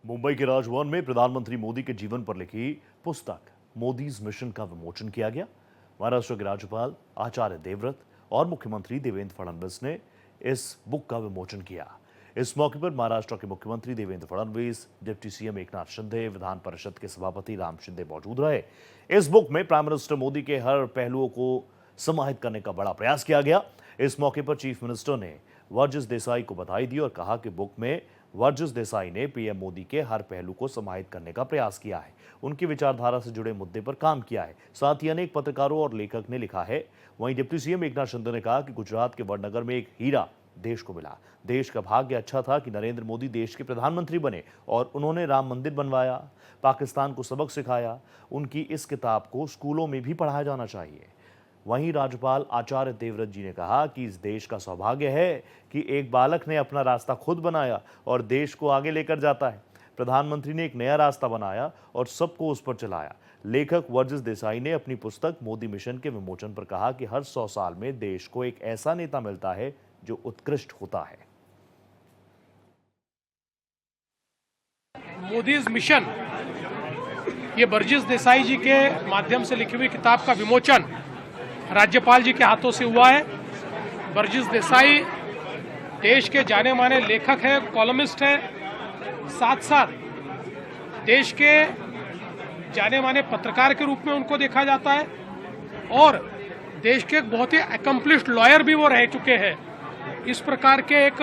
मुंबई के राजभवन में प्रधानमंत्री मोदी के जीवन पर लिखी पुस्तक मोदीज मिशन का विमोचन किया गया। महाराष्ट्र के राज्यपाल आचार्य देवव्रत और मुख्यमंत्री देवेंद्र फडणवीस ने इस बुक का विमोचन किया। इस मौके पर महाराष्ट्र के मुख्यमंत्री देवेंद्र फडणवीस, डिप्टी सीएम एकनाथ शिंदे, विधान परिषद के सभापति राम शिंदे मौजूद रहे। इस बुक में प्राइम मिनिस्टर मोदी के हर पहलुओं को समाहित करने का बड़ा प्रयास किया गया। इस मौके पर चीफ मिनिस्टर ने वर्जिस देसाई को बधाई दी और कहा कि बुक में वर्जिस देसाई ने पीएम मोदी के हर पहलू को समाहित करने का प्रयास किया है, उनकी विचारधारा से जुड़े मुद्दे पर काम किया है। साथ ही अनेक पत्रकारों और लेखक ने लिखा है। वहीं डिप्टी सीएम एकनाथ शिंदे ने कहा कि गुजरात के वडनगर में एक हीरा देश को मिला। देश का भाग्य अच्छा था कि नरेंद्र मोदी देश के प्रधानमंत्री बने और उन्होंने राम मंदिर बनवाया, पाकिस्तान को सबक सिखाया। उनकी इस किताब को स्कूलों में भी पढ़ाया जाना चाहिए। वहीं राज्यपाल आचार्य देवव्रत जी ने कहा कि इस देश का सौभाग्य है कि एक बालक ने अपना रास्ता खुद बनाया और देश को आगे लेकर जाता है। प्रधानमंत्री ने एक नया रास्ता बनाया और सबको उस पर चलाया। लेखक वर्जिस देसाई ने अपनी पुस्तक मोदी मिशन के विमोचन पर कहा कि हर 100 साल में देश को एक ऐसा नेता मिलता है जो उत्कृष्ट होता है। मोदीज मिशन, ये वर्जिस देसाई जी के माध्यम से लिखी हुई किताब का विमोचन राज्यपाल जी के हाथों से हुआ है। वर्जिस देसाई देश के जाने माने लेखक हैं, कॉलमिस्ट हैं, साथ साथ देश के जाने माने पत्रकार के रूप में उनको देखा जाता है और देश के एक बहुत ही एकम्प्लिश्ड लॉयर भी वो रह चुके हैं। इस प्रकार के एक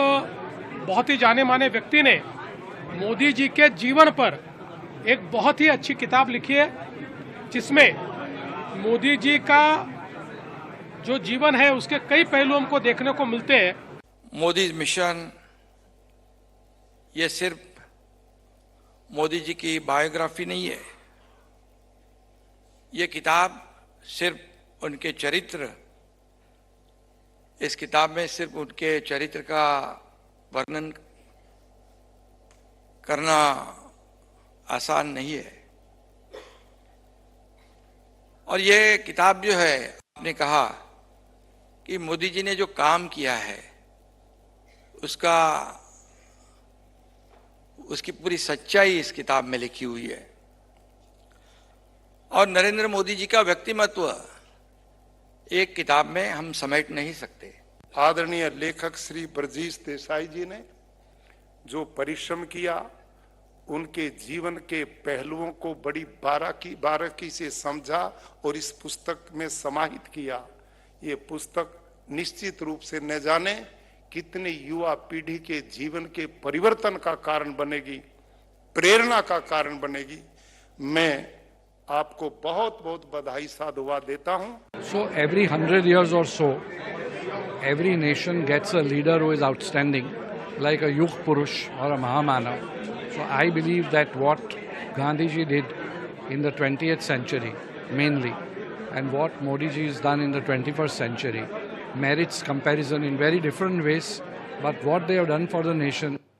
बहुत ही जाने माने व्यक्ति ने मोदी जी के जीवन पर एक बहुत ही अच्छी किताब लिखी है, जिसमें मोदी जी का जो जीवन है उसके कई पहलू हमको देखने को मिलते हैं। मोदी मिशन ये सिर्फ मोदी जी की बायोग्राफी नहीं है। ये किताब सिर्फ उनके चरित्र, इस किताब में सिर्फ उनके चरित्र का वर्णन करना आसान नहीं है। और ये किताब जो है, आपने कहा कि मोदी जी ने जो काम किया है उसकी पूरी सच्चाई इस किताब में लिखी हुई है। और नरेंद्र मोदी जी का व्यक्तिमत्व एक किताब में हम समेट नहीं सकते। आदरणीय लेखक श्री वर्जिस देसाई जी ने जो परिश्रम किया, उनके जीवन के पहलुओं को बड़ी बारीकी से समझा और इस पुस्तक में समाहित किया। ये पुस्तक निश्चित रूप से न जाने कितने युवा पीढ़ी के जीवन के परिवर्तन का कारण बनेगी, प्रेरणा का कारण बनेगी। मैं आपको बहुत बहुत बधाई साधुवाद देता हूं। So every 100 years or so, every nation gets a leader who is outstanding, like a Yug Purush or a Mahamanav. So I believe that what Gandhi ji did in the 20th century mainly, and what Modi ji has done in the 21st century merits comparison in very different ways, but what they have done for the nation